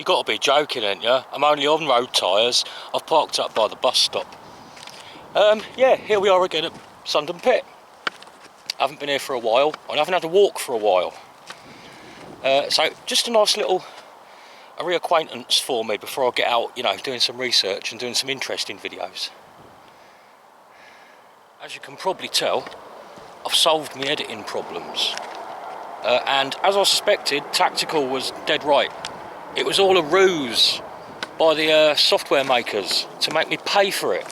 You got to be joking, ain't you? I'm only on road tyres. I've parked up by the bus stop. Yeah, here we are again at Sundon Pit. I haven't been here for a while, and I haven't had a walk for a while. So just a nice little reacquaintance for me before I get out, you know, doing some research and doing some interesting videos. As you can probably tell, I've solved my editing problems. And as I suspected, Tactical was dead right. It was all a ruse by the software makers to make me pay for it.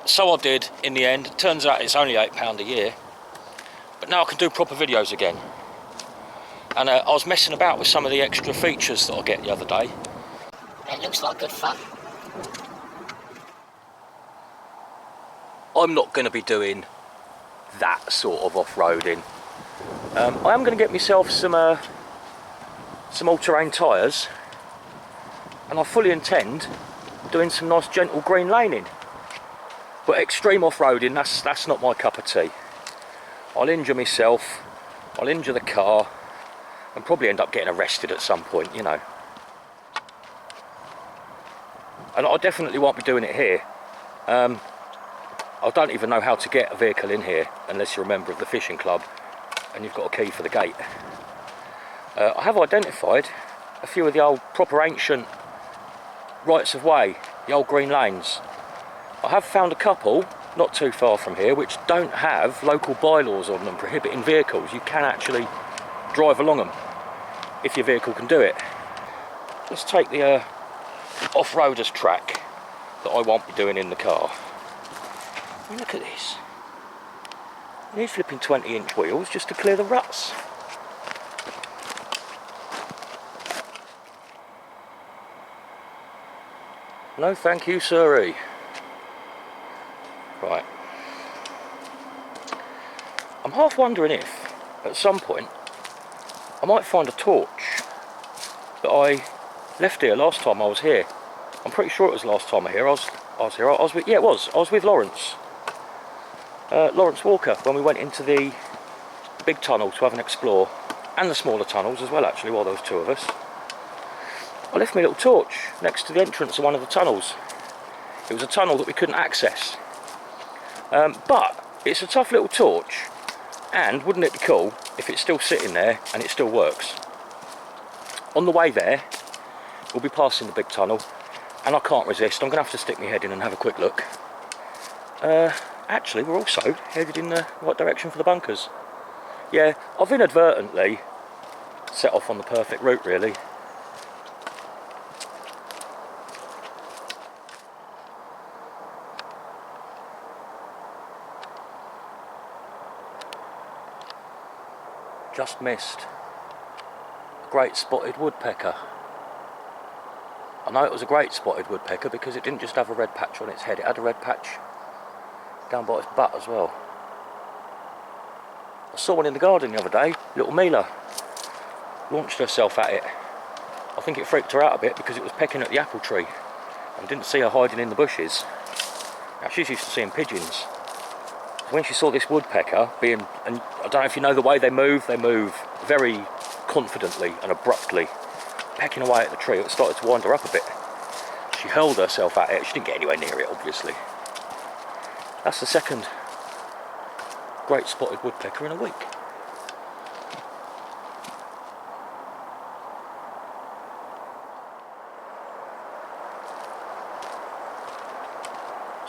So I did in the end. It turns out it's only £8 a year. But now I can do proper videos again. And I was messing about with some of the extra features that I get the other day. It looks like good fun. I'm not going to be doing that sort of off-roading. I am going to get myself some all-terrain tyres, and I fully intend doing some nice gentle green laning. But extreme off-roading, that's not my cup of tea. I'll injure myself, I'll injure the car, and probably end up getting arrested at some point, you know. And I definitely won't be doing it here. I don't even know how to get a vehicle in here unless you're a member of the fishing club and you've got a key for the gate. I have identified a few of the old proper ancient rights of way, the old green lanes. I have found a couple not too far from here which don't have local bylaws on them prohibiting vehicles. You can actually drive along them if your vehicle can do it. Let's take the off-roaders track that I won't be doing in the car. I mean, look at this. You need flipping 20-inch wheels just to clear the ruts. No thank you, sirree. Right. I'm half wondering if, at some point, I might find a torch that I left here last time I was here. I'm pretty sure it was last time I was here. I was with Lawrence. Lawrence Walker, when we went into the big tunnel to have an explore, and the smaller tunnels as well actually, while there was two of us. I left my little torch next to the entrance of one of the tunnels. It was a tunnel that we couldn't access. But it's a tough little torch, and wouldn't it be cool if it's still sitting there and it still works. On the way there, we'll be passing the big tunnel, and I can't resist. I'm going to have to stick my head in and have a quick look. Actually, we're also headed in the right direction for the bunkers. Yeah, I've inadvertently set off on the perfect route, really. Just missed a great spotted woodpecker. I know it was a great spotted woodpecker because it didn't just have a red patch on its head, it had a red patch down by its butt as well. I saw one in the garden the other day, little Mila, launched herself at it. I think it freaked her out a bit because it was pecking at the apple tree and didn't see her hiding in the bushes. Now she's used to seeing pigeons. When she saw this woodpecker and I don't know if you know the way they move very confidently and abruptly, pecking away at the tree. It started to wind her up a bit. She hurled herself at it. She didn't get anywhere near it, obviously. That's the second great spotted woodpecker in a week.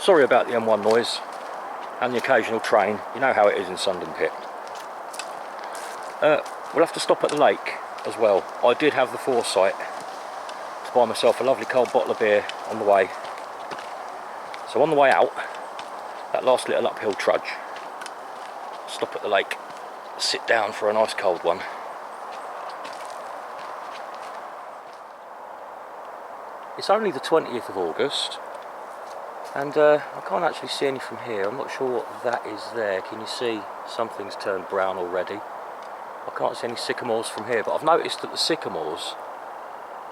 Sorry about the M1 noise and the occasional train. You know how it is in Sundon Pit. We'll have to stop at the lake as well. I did have the foresight to buy myself a lovely cold bottle of beer on the way. So on the way out, that last little uphill trudge, stop at the lake, sit down for a nice cold one. It's only the 20th of August, and I can't actually see any from here. I'm not sure what that is there. Can you see something's turned brown already? I can't see any sycamores from here, but I've noticed that the sycamores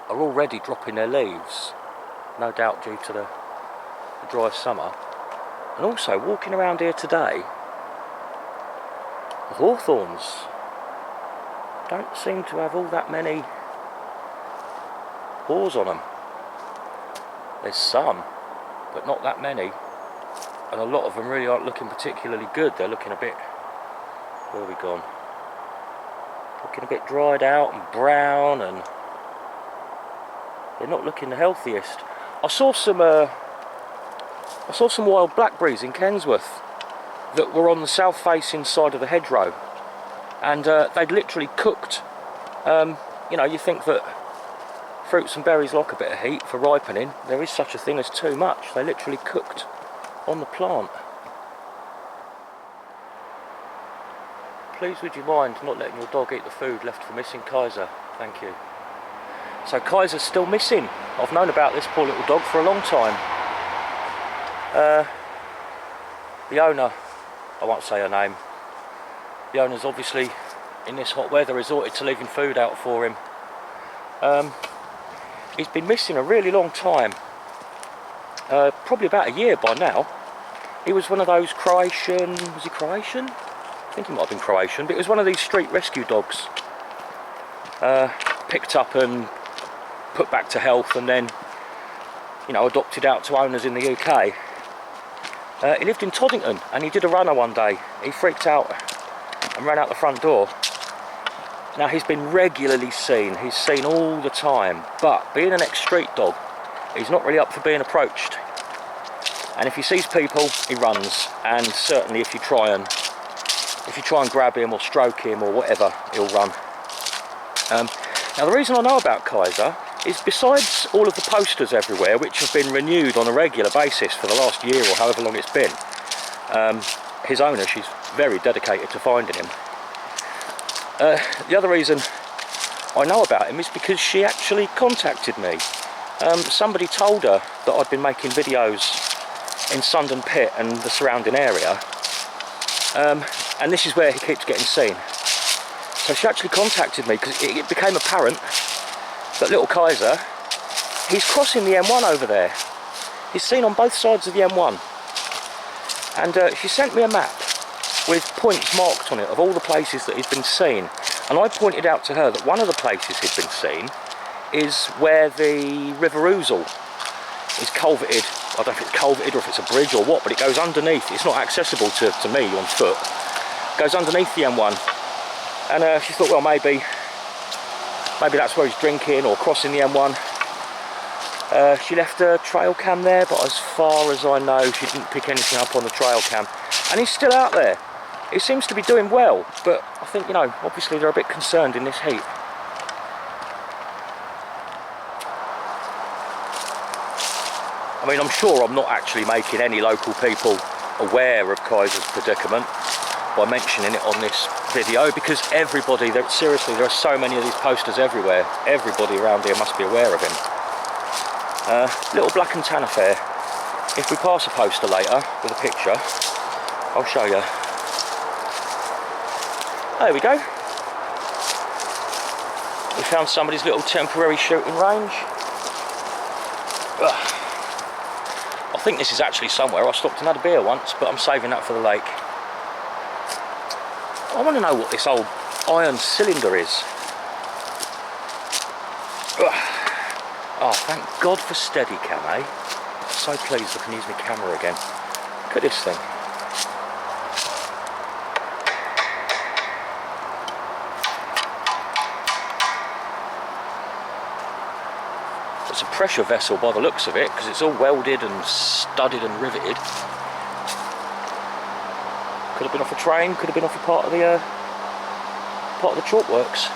are already dropping their leaves, no doubt due to the dry summer. And also, walking around here today, the hawthorns don't seem to have all that many paws on them. There's some, but not that many. And a lot of them really aren't looking particularly good. They're looking a bit... Where are we gone? Looking a bit dried out and brown, and they're not looking the healthiest. I saw some wild blackberries in Kensworth that were on the south facing side of the hedgerow, and they'd literally cooked. You know, you think that fruits and berries like a bit of heat for ripening. There is such a thing as too much. They literally cooked on the plant. Please would you mind not letting your dog eat the food left for missing Kaiser? Thank you. So Kaiser's still missing. I've known about this poor little dog for a long time. The owner, I won't say her name, the owner's obviously in this hot weather resorted to leaving food out for him. He's been missing a really long time, probably about a year by now. He was one of those Croatian, was he Croatian? I think he might have been Croatian, but it was one of these street rescue dogs, picked up and put back to health, and then, you know, adopted out to owners in the UK. He lived in Toddington, and he did a runner one day. He freaked out and ran out the front door. Now, he's been regularly seen. He's seen all the time, but being an ex-street dog, he's not really up for being approached. And if he sees people, he runs. And certainly if you try and grab him or stroke him or whatever, he'll run. Now, the reason I know about Kaiser is, besides all of the posters everywhere, which have been renewed on a regular basis for the last year or however long it's been, his owner, she's very dedicated to finding him. The other reason I know about him is because she actually contacted me. Somebody told her that I'd been making videos in Sundon Pit and the surrounding area, and this is where he keeps getting seen. So she actually contacted me because it became apparent that little Kaiser, he's crossing the M1 over there. He's seen on both sides of the M1, and she sent me a map with points marked on it of all the places that he's been seen, and I pointed out to her that one of the places he'd been seen is where the River Ousel is culverted. I don't know if it's culverted or if it's a bridge or what, but it goes underneath. It's not accessible to me on foot. It goes underneath the M1, and she thought, well, maybe that's where he's drinking or crossing the M1. She left a trail cam there, but as far as I know, she didn't pick anything up on the trail cam, and he's still out there. He seems to be doing well, but I think, you know, obviously they're a bit concerned in this heat. I mean, I'm sure I'm not actually making any local people aware of Kaiser's predicament by mentioning it on this video, because everybody, seriously, there are so many of these posters everywhere. Everybody around here must be aware of him. Little black and tan affair. If we pass a poster later with a picture, I'll show you. There we go. We found somebody's little temporary shooting range. Ugh. I think this is actually somewhere I stopped and had a beer once, but I'm saving that for the lake. I want to know what this old iron cylinder is. Ugh. Oh, thank God for Steadicam, eh? I'm so pleased I can use my camera again. Look at this thing. It's a pressure vessel by the looks of it, because it's all welded and studded and riveted. Could have been off a train, could have been off a part of the chalk works.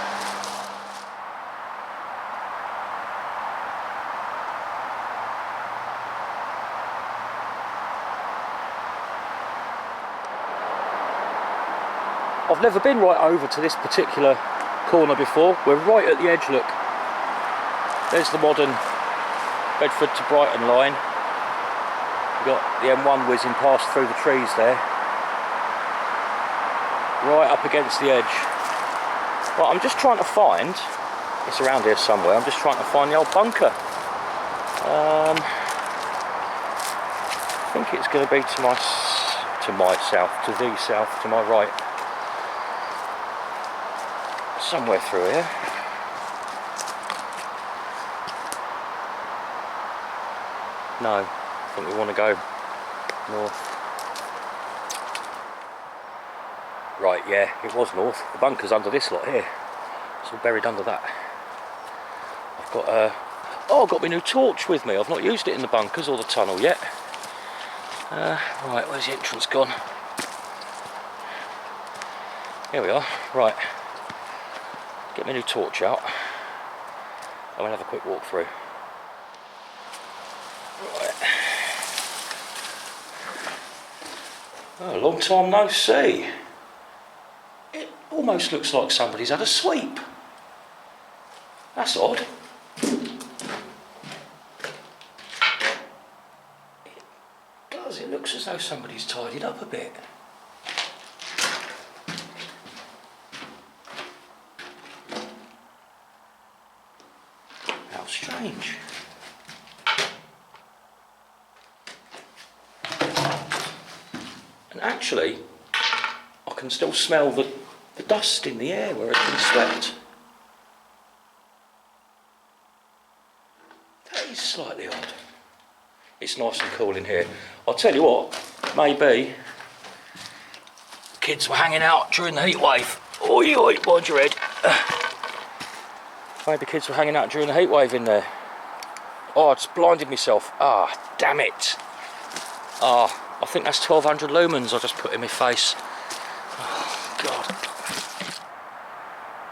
I've never been right over to this particular corner before. We're right at the edge, look. There's the modern Bedford to Brighton line. We've got the M1 whizzing past through the trees there. Right up against the edge. Well, I'm just trying to find, it's around here somewhere, I'm just trying to find the old bunker. I think it's going to be to the south, to my right. Somewhere through here. No, I think we want to go north. Right, yeah, it was north. The bunker's under this lot here. It's all buried under that. I've got I've got my new torch with me. I've not used it in the bunkers or the tunnel yet. Right, where's the entrance gone? Here we are. Right, get my new torch out. I'm gonna have a quick walk through. Right. Oh, long time no see. It almost looks like somebody's had a sweep. That's odd. It does, it looks as though somebody's tidied up a bit. How strange. And actually, I can still smell the dust in the air where it's been swept. That is slightly odd. It's nice and cool in here. I'll tell you what, maybe kids were hanging out during the heat wave. Oi, oi, mind your head. Maybe kids were hanging out during the heat wave in there. Oh, I just blinded myself. Ah, damn it. Ah, I think that's 1200 lumens I just put in my face. Oh, God.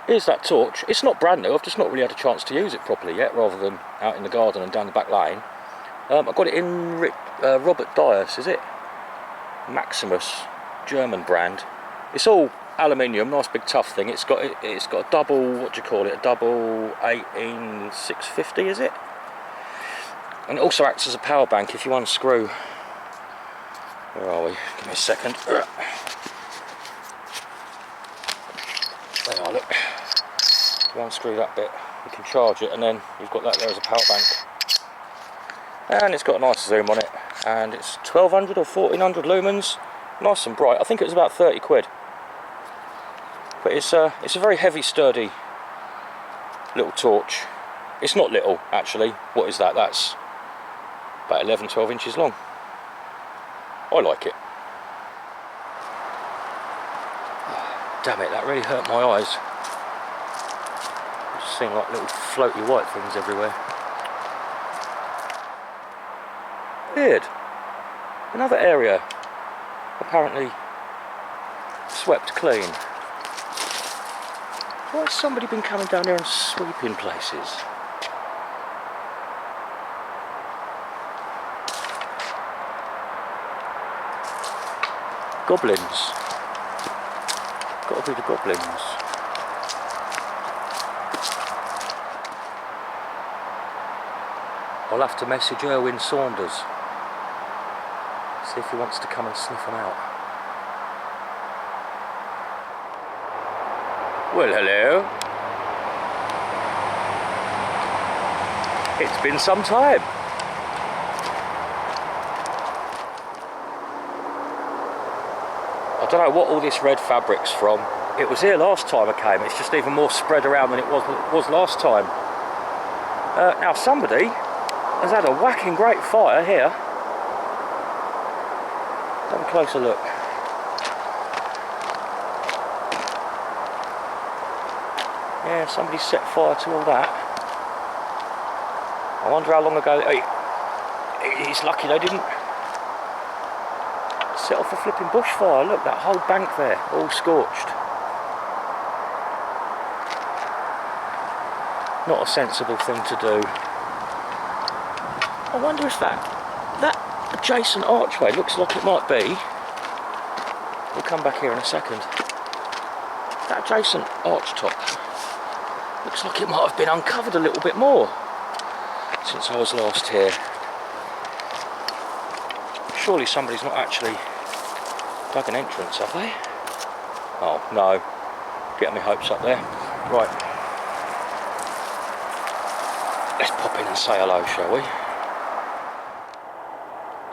Here's that torch. It's not brand new. I've just not really had a chance to use it properly yet, rather than out in the garden and down the back lane. I got it in Robert Dyer's, is it? Maximus, German brand. It's all aluminium, nice big tough thing. It's got a double, what do you call it? A double 18650, is it? And it also acts as a power bank if you unscrew. Where are we? Give me a second. There are, look. You unscrew that bit, you can charge it, and then you've got that there as a power bank. And it's got a nice zoom on it, and it's 1200 or 1400 lumens, nice and bright. I think it was about 30 quid. But it's a very heavy, sturdy little torch. It's not little, actually. What is that? That's about 11, 12 inches long. I like it. Oh, damn it, that really hurt my eyes. I've just seen like little floaty white things everywhere. Weird. Another area apparently swept clean. Why has somebody been coming down here and sweeping places? Goblins. Gotta be the goblins. I'll have to message Erwin Saunders. See if he wants to come and sniff them out. Well, hello. It's been some time. I don't know what all this red fabric's from. It was here last time I came. It's just even more spread around than it was last time. Now somebody has had a whacking great fire here. Have a closer look. Yeah, somebody set fire to all that. I wonder how long ago. He's lucky they didn't set off a flipping bushfire. Look, that whole bank there, all scorched. Not a sensible thing to do. I wonder if that adjacent archway looks like it might be. We'll come back here in a second. That adjacent arch top looks like it might have been uncovered a little bit more since I was last here. Surely somebody's not actually dug an entrance, have they? Oh, no. Getting my hopes up there. Right. Let's pop in and say hello, shall we?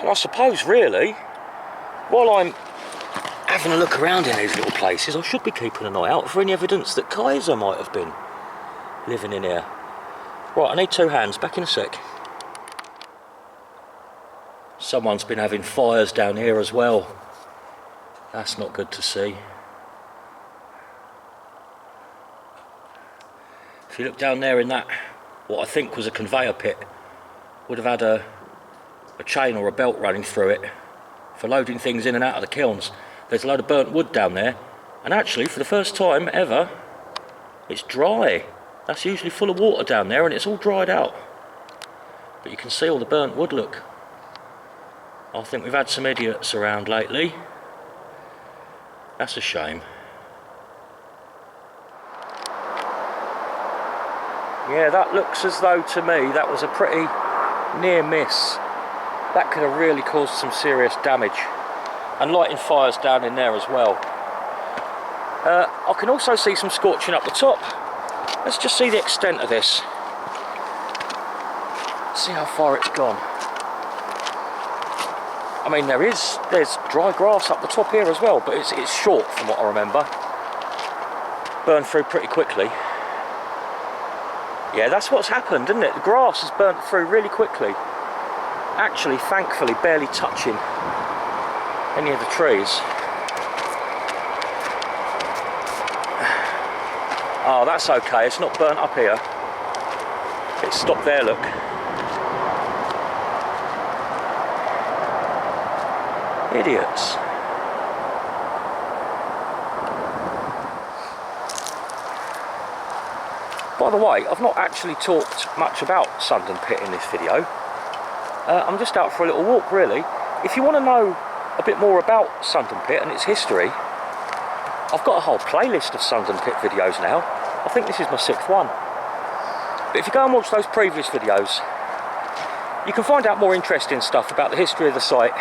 And I suppose, really, while I'm having a look around in these little places, I should be keeping an eye out for any evidence that Kaiser might have been living in here. Right, I need two hands. Back in a sec. Someone's been having fires down here as well. That's not good to see. If you look down there in that, what I think was a conveyor pit, would have had a chain or a belt running through it for loading things in and out of the kilns. There's a load of burnt wood down there, and actually for the first time ever it's dry. That's usually full of water down there and it's all dried out, but you can see all the burnt wood. Look, I think we've had some idiots around lately. That's a shame. Yeah, that looks as though to me that was a pretty near miss. That could have really caused some serious damage, and lighting fires down in there as well. I can also see some scorching up the top. Let's just see the extent of this. See how far it's gone. I mean, there's dry grass up the top here as well, but it's short from what I remember. Burned through pretty quickly. Yeah, that's what's happened, isn't it? The grass has burnt through really quickly. Actually, thankfully, barely touching any of the trees. Oh, that's okay. It's not burnt up here. It's stopped there, look. Idiots. By the way, I've not actually talked much about Sundon Pit in this video. I'm just out for a little walk, really. If you want to know a bit more about Sundon Pit and its history, I've got a whole playlist of Sundon Pit videos now. I think this is my 6th one. But if you go and watch those previous videos, you can find out more interesting stuff about the history of the site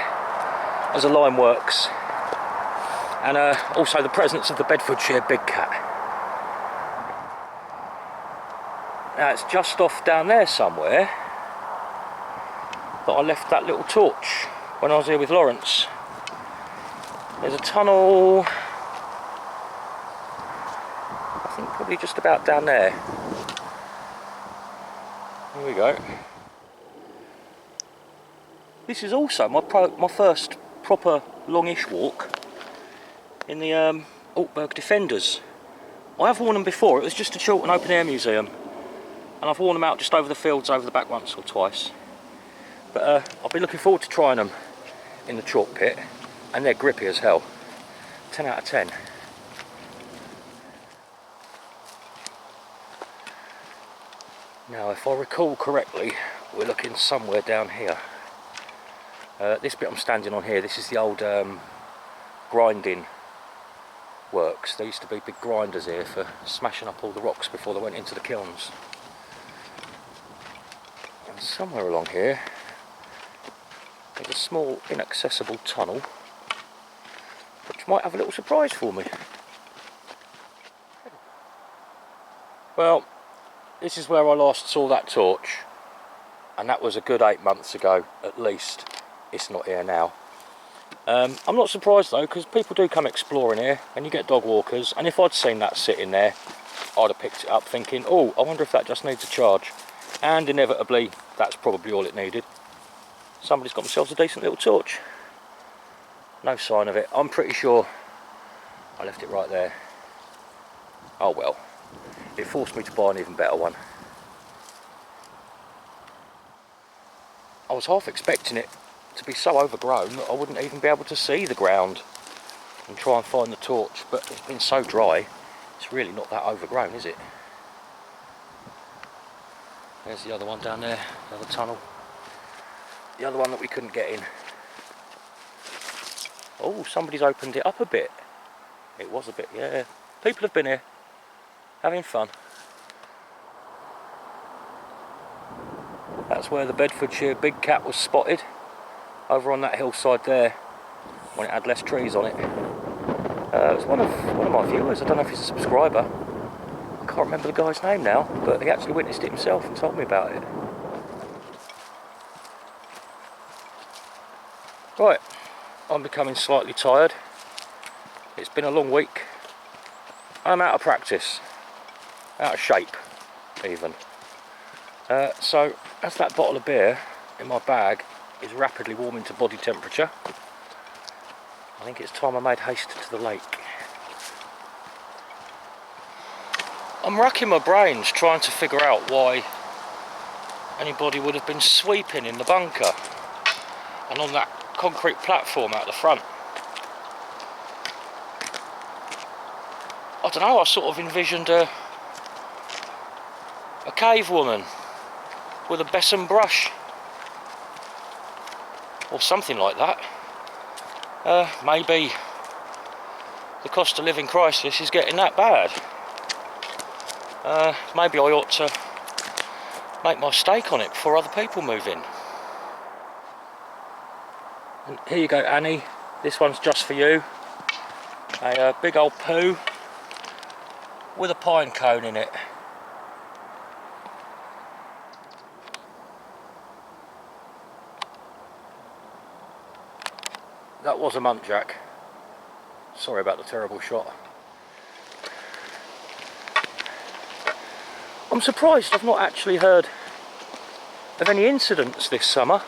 as a lime works, and also the presence of the Bedfordshire big cat. Now it's just off down there somewhere that I left that little torch when I was here with Lawrence. There's a tunnel, I think probably just about down there. Here we go. This is also my first proper longish walk in the Altberg Defenders. I have worn them before. It was just a Chiltern Open Air Museum, and I've worn them out just over the fields over the back once or twice. But I'll be looking forward to trying them in the chalk pit, and they're grippy as hell. 10 out of 10. Now, if I recall correctly, we're looking somewhere down here. This bit I'm standing on here, this is the old grinding works. There used to be big grinders here for smashing up all the rocks before they went into the kilns. And somewhere along here, there's a small inaccessible tunnel, which might have a little surprise for me. Well, this is where I last saw that torch, and that was a good 8 months ago at least. It's not here now. I'm not surprised though, because people do come exploring here and you get dog walkers, and if I'd seen that sitting there, I'd have picked it up thinking, oh, I wonder if that just needs a charge. And inevitably, that's probably all it needed. Somebody's got themselves a decent little torch. No sign of it. I'm pretty sure I left it right there. Oh well, it forced me to buy an even better one. I was half expecting it to be so overgrown that I wouldn't even be able to see the ground and try and find the torch, but it's been so dry, it's really not that overgrown, is it? There's the other one down there, the other tunnel. The other one that we couldn't get in. Oh, somebody's opened it up a bit. It was a bit, yeah. People have been here, having fun. That's where the Bedfordshire big cat was spotted, over on that hillside there, when it had less trees on it. It was one of my viewers. I don't know if he's a subscriber. I can't remember the guy's name now, but he actually witnessed it himself and told me about it. Right, I'm becoming slightly tired. It's been a long week. I'm out of practice, out of shape even. So that's that bottle of beer in my bag. is rapidly warming to body temperature. I think it's time I made haste to the lake. I'm racking my brains trying to figure out why anybody would have been sweeping in the bunker and on that concrete platform out the front. I don't know, I sort of envisioned a cave woman with a besom brush or something like that. Maybe the cost of living crisis is getting that bad. Maybe I ought to make my stake on it before other people move in. And here you go, Annie, this one's just for you. A big old poo with a pine cone in it. That was a muntjac. Sorry about the terrible shot. I'm surprised I've not actually heard of any incidents this summer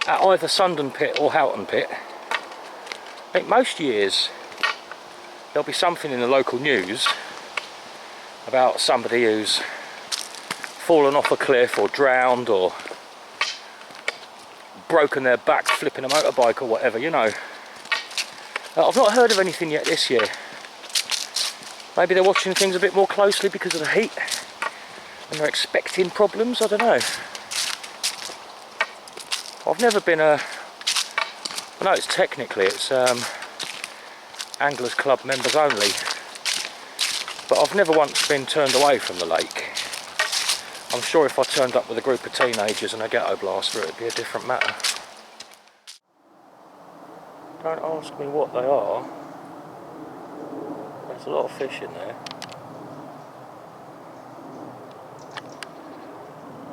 at either Sundon Pit or Houghton Pit. I think most years there'll be something in the local news about somebody who's fallen off a cliff or drowned or broken their back flipping a motorbike or whatever, you know. I've not heard of anything yet this year. Maybe they're watching things a bit more closely because of the heat and they're expecting problems, I don't know. I've never been I know it's technically Anglers Club members only, but I've never once been turned away from the lake. I'm sure if I turned up with a group of teenagers and a ghetto blaster, it would be a different matter. Don't ask me what they are. There's a lot of fish in there.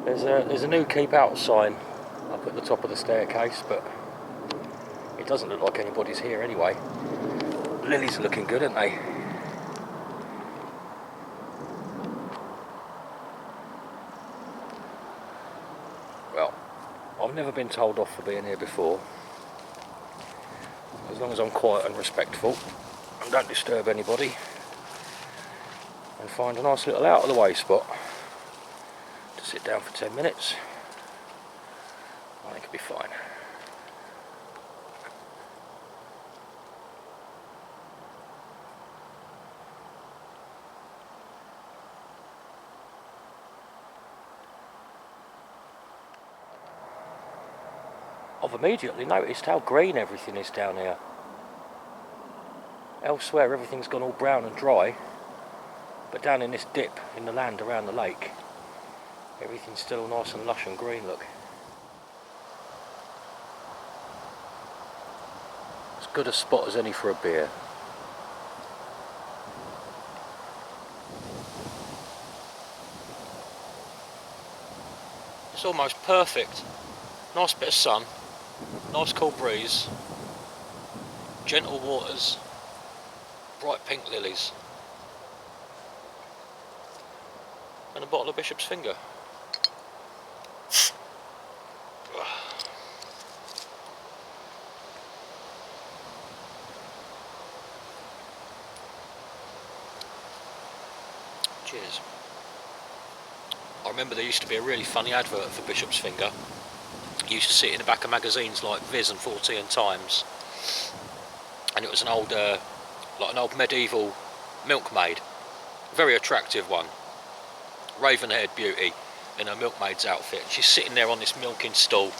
There's a new keep out sign up at the top of the staircase, but it doesn't look like anybody's here anyway. The lilies are looking good, aren't they? Well, I've never been told off for being here before. As long as I'm quiet and respectful and don't disturb anybody and find a nice little out of the way spot to sit down for 10 minutes, I think it'll be fine. I've immediately noticed how green everything is down here. Elsewhere everything's gone all brown and dry, but down in this dip in the land around the lake, everything's still nice and lush and green, look. As good a spot as any for a beer. It's almost perfect. Nice bit of sun. Nice cool breeze, gentle waters, bright pink lilies, and a bottle of Bishop's Finger. Cheers. I remember there used to be a really funny advert for Bishop's Finger. Used to sit in the back of magazines like Viz and 14 Times, and it was an old like an old medieval milkmaid, very attractive one, raven-haired beauty in her milkmaid's outfit, and she's sitting there on this milking stool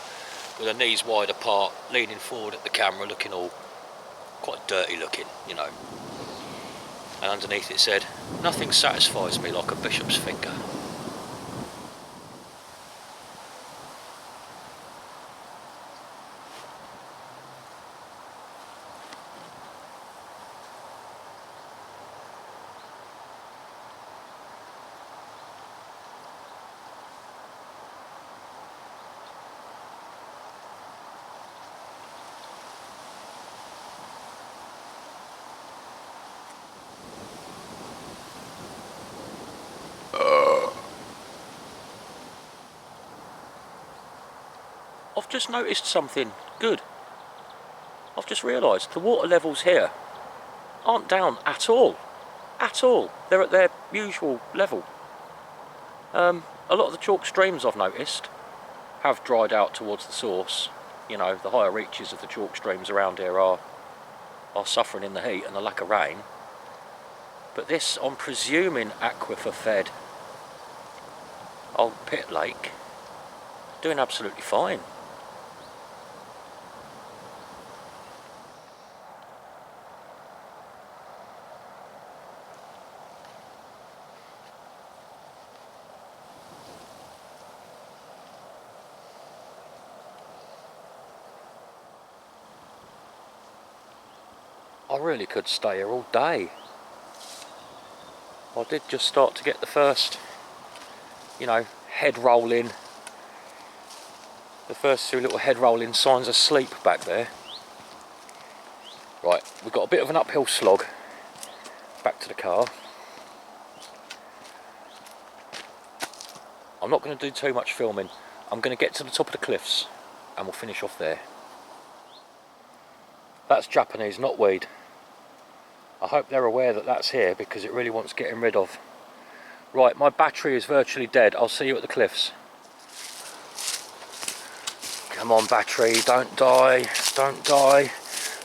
with her knees wide apart, leaning forward at the camera, looking all quite dirty looking, you know, and underneath it said, "Nothing satisfies me like a bishop's finger." I've just noticed something good. I've just realised the water levels here aren't down at all. At all. They're at their usual level. A lot of the chalk streams I've noticed have dried out towards the source. You know, the higher reaches of the chalk streams around here are suffering in the heat and the lack of rain. But this, I'm presuming, aquifer fed old pit lake, doing absolutely fine. I really could stay here all day. I did just start to get the first, you know, head rolling. The first two little head rolling signs of sleep back there. Right, we've got a bit of an uphill slog back to the car. I'm not going to do too much filming. I'm going to get to the top of the cliffs and we'll finish off there. That's Japanese knotweed. I hope they're aware that that's here because it really wants getting rid of. Right, my battery is virtually dead. I'll see you at the cliffs. Come on, battery, don't die, don't die.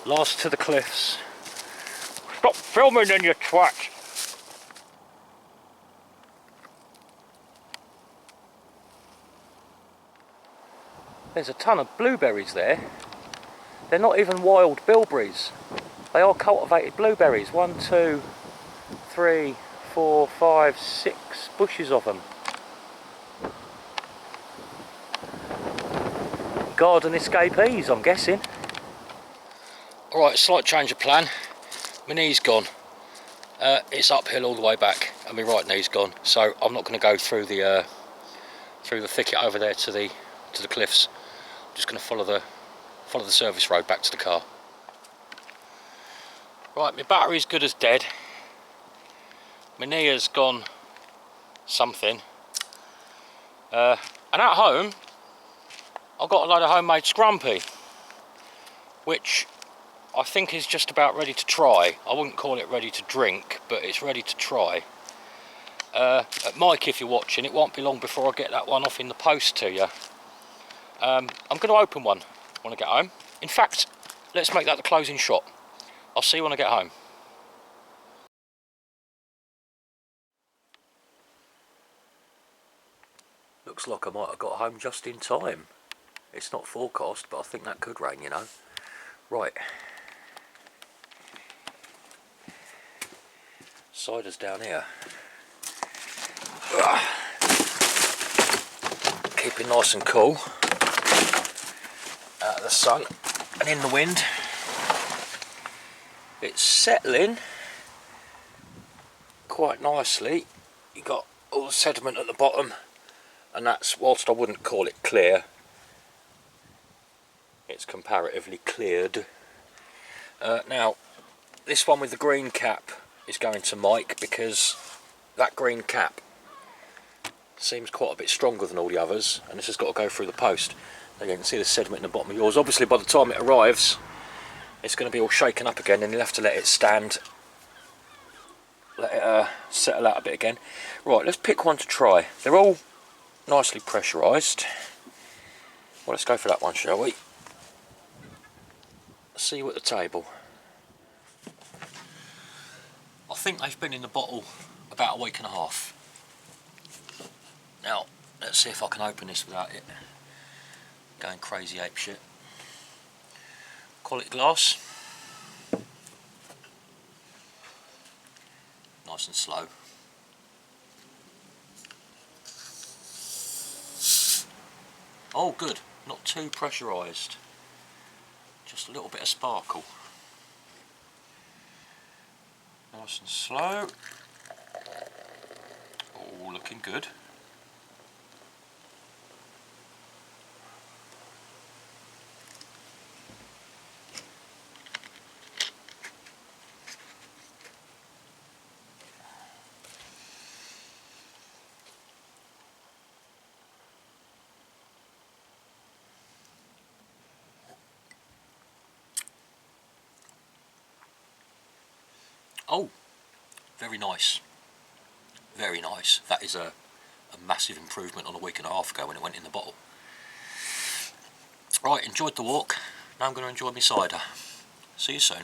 Last to the cliffs. Stop filming then, you twat! There's a ton of blueberries there. They're not even wild bilberries. They are cultivated blueberries. 1, 2, 3, 4, 5, 6 bushes of them. Garden escapees, I'm guessing. Alright, slight change of plan. My knee's gone. It's uphill all the way back and my right knee's gone. So I'm not going to go through the thicket over there to the cliffs. I'm just going to follow the service road back to the car. Right, my battery's good as dead. My knee has gone something. And at home, I've got a load of homemade Scrumpy, which I think is just about ready to try. I wouldn't call it ready to drink, but it's ready to try. Mike, if you're watching, it won't be long before I get that one off in the post to you. I'm going to open one when I get home. In fact, let's make that the closing shot. I'll see you when I get home. Looks like I might have got home just in time. It's not forecast, but I think that could rain, you know. Right. Cider's down here. Keeping nice and cool. Out of the sun and in the wind. It's settling quite nicely. You got all the sediment at the bottom, and that's, whilst I wouldn't call it clear, it's comparatively cleared. Now, this one with the green cap is going to Mike because that green cap seems quite a bit stronger than all the others, and this has got to go through the post. Now you can see the sediment in the bottom of yours. Obviously, by the time it arrives, it's going to be all shaken up again, and you'll have to let it stand, let it settle out a bit again. Right, let's pick one to try. They're all nicely pressurised. Well, let's go for that one, shall we? See you at the table. I think they've been in the bottle about a week and a half. Now, let's see if I can open this without it going crazy ape shit. Quality glass. Nice and slow. Oh, good. Not too pressurised. Just a little bit of sparkle. Nice and slow. Oh, looking good. Oh, very nice. Very nice. That is a massive improvement on a week and a half ago when it went in the bottle. Right, enjoyed the walk. Now I'm going to enjoy my cider. See you soon.